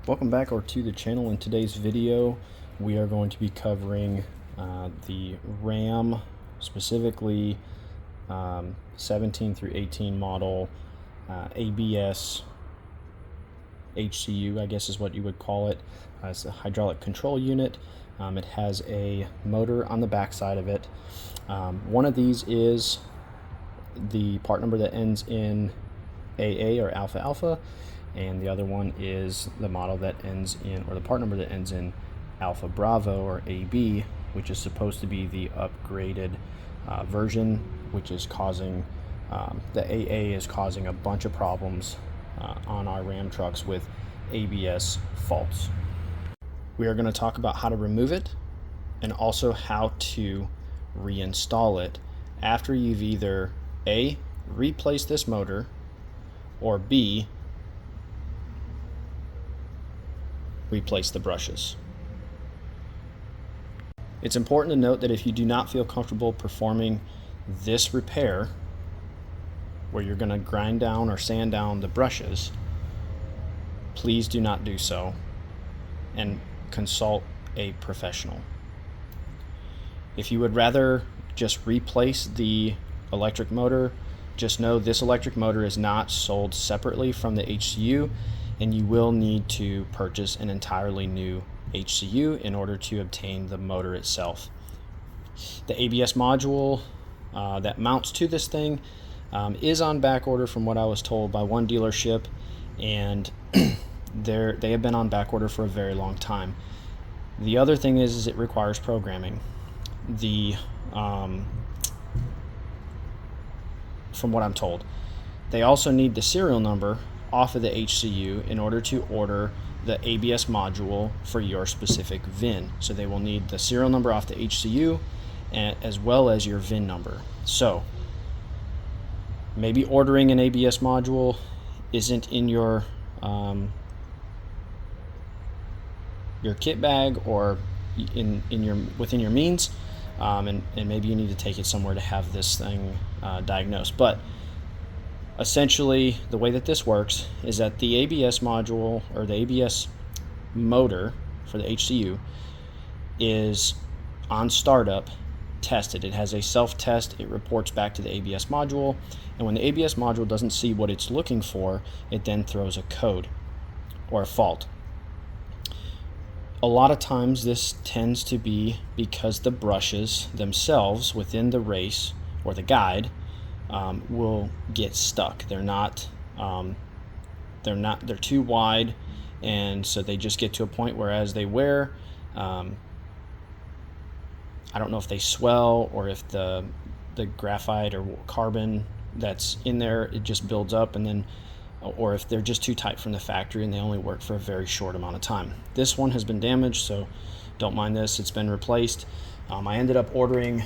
Welcome back to the channel. In today's video we are going to be covering the RAM, specifically 17 through 18 model ABS HCU, I guess is what you would call it. It's a hydraulic control unit. It has a motor on the back side of it. One of these is the part number that ends in AA or alpha alpha, and the other one is the model that ends in, or the part number that ends in Alpha Bravo or AB, which is supposed to be the upgraded version, which is causing the AA is causing a bunch of problems on our Ram trucks with ABS faults. We are going to talk about how to remove it and also how to reinstall it after you've either A, replaced this motor, or B, replace the brushes. It's important to note that if you do not feel comfortable performing this repair, where you're going to grind down or sand down the brushes, please do not do so and consult a professional. If you would rather just replace the electric motor, just know this electric motor is not sold separately from the HCU, and you will need to purchase an entirely new HCU in order to obtain the motor itself. The ABS module that mounts to this thing is on back order from what I was told by one dealership, and they have been on back order for a very long time. The other thing is it requires programming. From what I'm told, they also need the serial number off of the HCU in order to order the ABS module for your specific VIN. So they will need the serial number off the HCU as well as your VIN number. So maybe ordering an ABS module isn't in your kit bag or within your means, and maybe you need to take it somewhere to have this thing diagnosed. But essentially, the way that this works is that the ABS module, or the ABS motor for the HCU, is on startup tested. It has a self-test. It reports back to the ABS module, and when the ABS module doesn't see what it's looking for, it then throws a code or a fault. A lot of times this tends to be because the brushes themselves within the race or the guide will get stuck. They're too wide, and so they just get to a point where as they wear, I don't know if they swell or if the graphite or carbon that's in there, it just builds up, and then, or if they're just too tight from the factory and they only work for a very short amount of time. This one has been damaged, so don't mind this. It's been replaced. I ended up ordering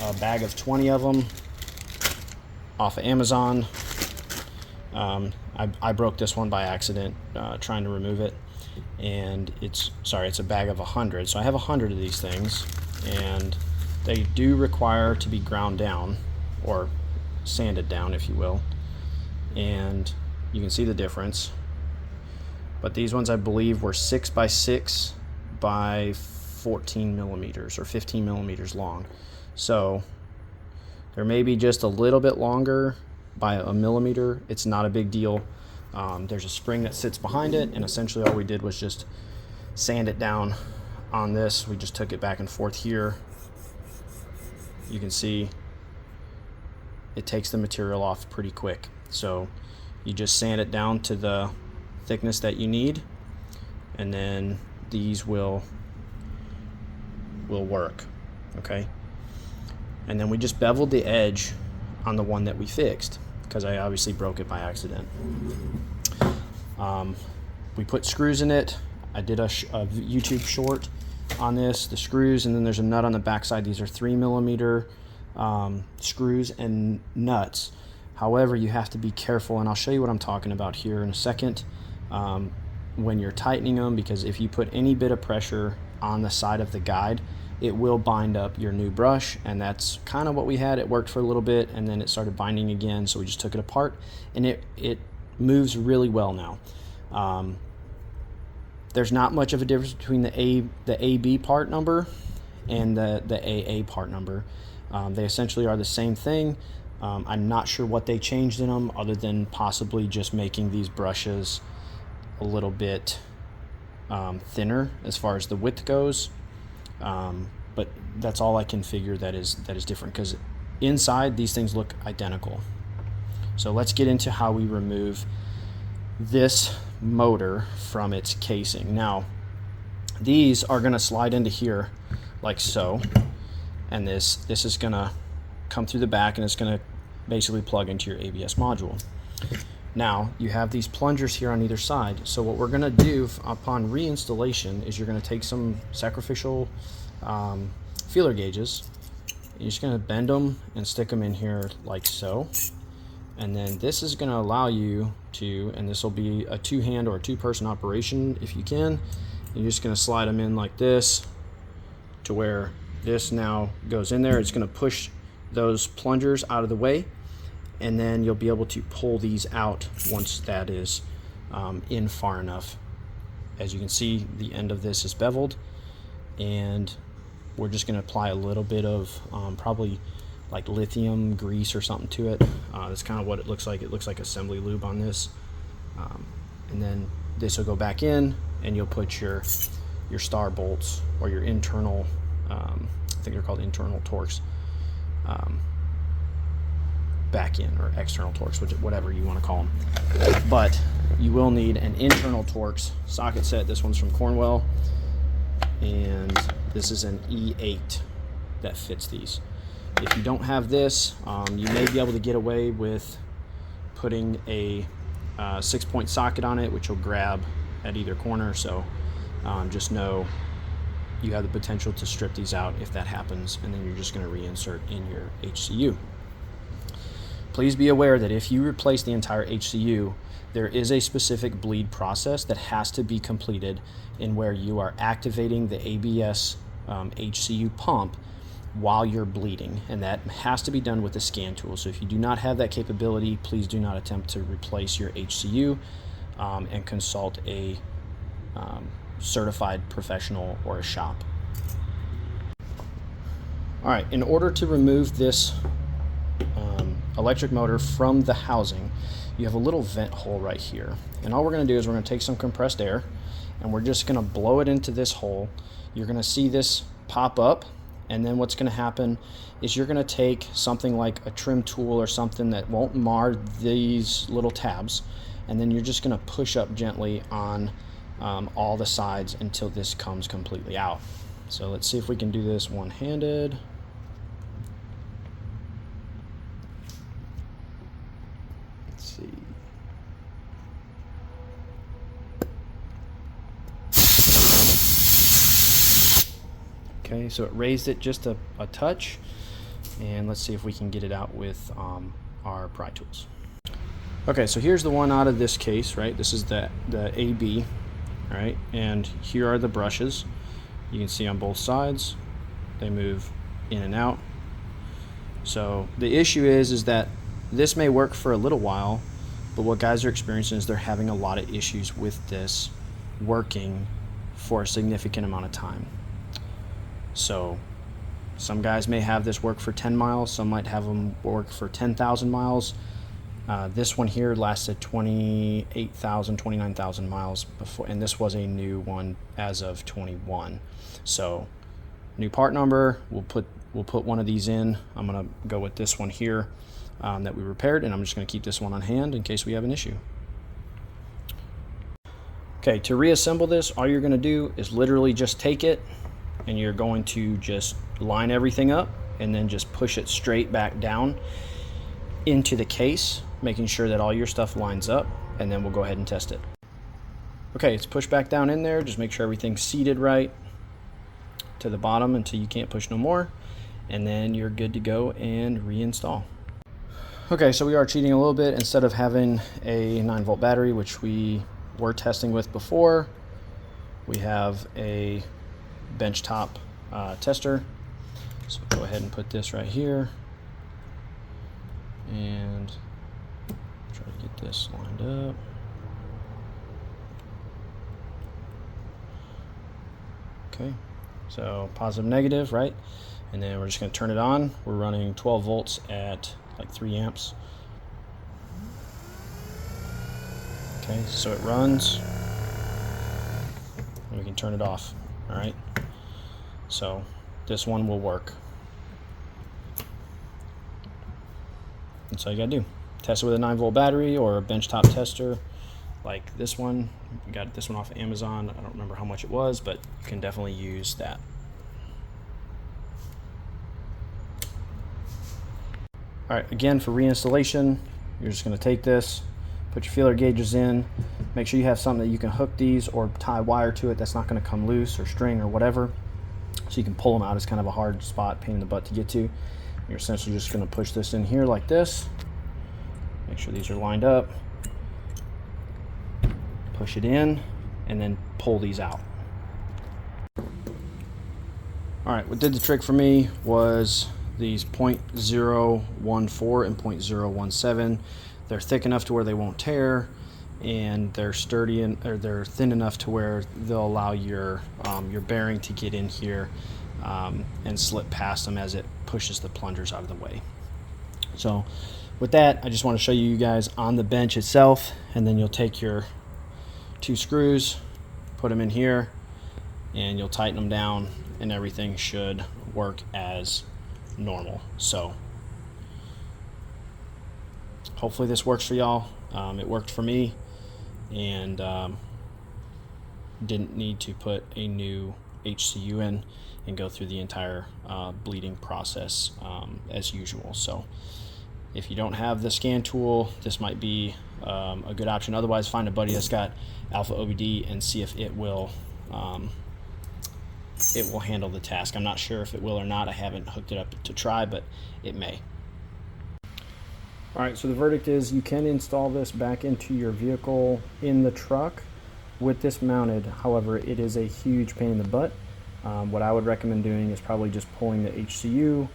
a bag of 20 of them off of Amazon. I broke this one by accident trying to remove it, and it's a bag of 100. So I have 100 of these things, and they do require to be ground down or sanded down, if you will, and you can see the difference. But these ones, I believe, were 6 by 6 by 14 millimeters or 15 millimeters long, so they're maybe just a little bit longer by a millimeter. It's not a big deal. There's a spring that sits behind it, and essentially all we did was just sand it down on this. We just took it back and forth here. You can see it takes the material off pretty quick. So you just sand it down to the thickness that you need, and then these will work, okay? And then we just beveled the edge on the one that we fixed, because I obviously broke it by accident. We put screws in it. I did a YouTube short on this, the screws, and then there's a nut on the backside. These are 3 millimeter screws and nuts. However, you have to be careful, and I'll show you what I'm talking about here in a second, when you're tightening them, because if you put any bit of pressure on the side of the guide, it will bind up your new brush, and that's kind of what we had. It worked for a little bit, and then it started binding again, so we just took it apart, and it moves really well now. There's not much of a difference between the AB part number and the AA part number. They essentially are the same thing. I'm not sure what they changed in them other than possibly just making these brushes a little bit thinner as far as the width goes. But that's all I can figure that is different, because inside these things look identical. So let's get into how we remove this motor from its casing. Now, these are going to slide into here like so, and this is going to come through the back, and it's going to basically plug into your ABS module. Now you have these plungers here on either side. So what we're going to do upon reinstallation is you're going to take some sacrificial feeler gauges. You're just going to bend them and stick them in here like so, and then this is going to allow you to, and this will be a two-hand or a two-person operation if you can. You're just going to slide them in like this to where this now goes in there. It's going to push those plungers out of the way, and then you'll be able to pull these out once that is in far enough. As you can see, the end of this is beveled, and we're just going to apply a little bit of probably like lithium grease or something to it. That's kind of what it looks like. It looks like assembly lube on this. And then this will go back in, and you'll put your star bolts or your internal, I think they're called internal torques, back in, or external torques, whatever you want to call them. But you will need an internal torques socket set. This one's from Cornwell, and this is an E8 that fits these. If you don't have this, you may be able to get away with putting a 6-point socket on it, which will grab at either corner. So just know you have the potential to strip these out if that happens, and then you're just going to reinsert in your HCU. Please be aware that if you replace the entire HCU, there is a specific bleed process that has to be completed in where you are activating the ABS HCU pump while you're bleeding, and that has to be done with the scan tool. So if you do not have that capability, please do not attempt to replace your HCU, and consult a certified professional or a shop. All right, in order to remove this electric motor from the housing, you have a little vent hole right here, and all we're going to do is we're going to take some compressed air, and we're just going to blow it into this hole. You're going to see this pop up, and then what's going to happen is you're going to take something like a trim tool or something that won't mar these little tabs, and then you're just going to push up gently on all the sides until this comes completely out. So let's see if we can do this one-handed. Let's see. Okay, so it raised it just a touch, and let's see if we can get it out with our pry tools. Okay, so here's the one out of this case, right? This is the AB, right? And here are the brushes. You can see on both sides, they move in and out. So the issue is that this may work for a little while, but what guys are experiencing is they're having a lot of issues with this working for a significant amount of time. So some guys may have this work for 10 miles, some might have them work for 10,000 miles. This one here lasted 28,000, 29,000 miles before, and this was a new one as of 21. So new part number, we'll put one of these in. I'm gonna go with this one here that we repaired, and I'm just gonna keep this one on hand in case we have an issue. Okay, to reassemble this, all you're gonna do is literally just take it, and you're going to just line everything up and then just push it straight back down into the case, making sure that all your stuff lines up, and then we'll go ahead and test it. Okay, it's pushed back down in there. Just make sure everything's seated right to the bottom until you can't push no more, and then you're good to go and reinstall. Okay, so we are cheating a little bit. Instead of having a 9-volt battery, which we were testing with before, we have a benchtop tester. So go ahead and put this right here and try to get this lined up. Okay, so positive, negative, right? And then we're just going to turn it on. We're running 12 volts at like 3 amps. Okay, so it runs. And we can turn it off. All right. So this one will work. That's all you gotta do. Test it with a 9-volt battery or a benchtop tester like this one. We got this one off of Amazon. I don't remember how much it was, but you can definitely use that. All right, again, for reinstallation, you're just gonna take this, put your feeler gauges in, make sure you have something that you can hook these or tie wire to it that's not gonna come loose, or string or whatever, so you can pull them out. It's kind of a hard spot, pain in the butt to get to. You're essentially just gonna push this in here like this. Make sure these are lined up. Push it in, and then pull these out. All right, what did the trick for me was these 0.014 and 0.017. They're thick enough to where they won't tear, and they're sturdy, or they're thin enough to where they'll allow your bearing to get in here and slip past them as it pushes the plungers out of the way. So with that, I just want to show you guys on the bench itself, and then you'll take your 2 screws, put them in here, and you'll tighten them down, and everything should work as normal. So hopefully this works for y'all. It worked for me, and didn't need to put a new HCU in and go through the entire bleeding process as usual. So if you don't have the scan tool, this might be a good option. Otherwise, find a buddy that's got Alfaobd and see if it will handle the task. I'm not sure if it will or not. I haven't hooked it up to try, but it may. All right, so the verdict is you can install this back into your vehicle in the truck with this mounted. However, it is a huge pain in the butt. What I would recommend doing is probably just pulling the HCU,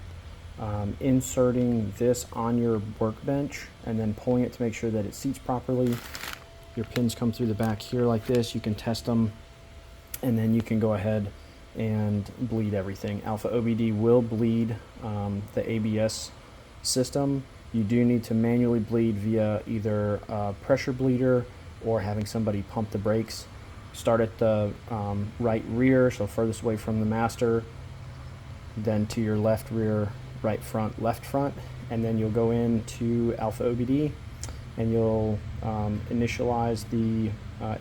inserting this on your workbench, and then pulling it to make sure that it seats properly. Your pins come through the back here like this. You can test them, and then you can go ahead and bleed everything. Alfaobd will bleed the ABS system. You do need to manually bleed via either a pressure bleeder or having somebody pump the brakes. Start at the right rear, so furthest away from the master, then to your left rear, right front, left front, and then you'll go into Alfaobd and you'll initialize the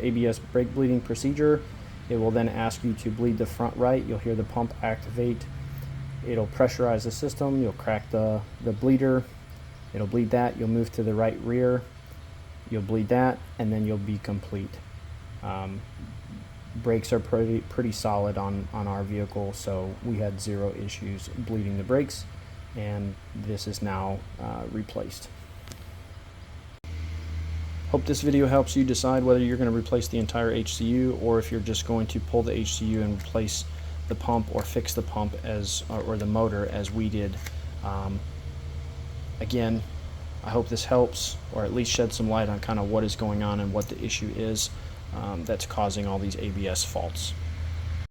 ABS brake bleeding procedure. It will then ask you to bleed the front right. You'll hear the pump activate. It'll pressurize the system. You'll crack the bleeder. It'll bleed that. You'll move to the right rear. You'll bleed that, and then you'll be complete. Brakes are pretty solid on our vehicle, so we had 0 issues bleeding the brakes, and this is now replaced. Hope this video helps you decide whether you're going to replace the entire HCU or if you're just going to pull the HCU and replace the pump or fix the pump or the motor as we did. Again, I hope this helps, or at least shed some light on kind of what is going on and what the issue is that's causing all these ABS faults.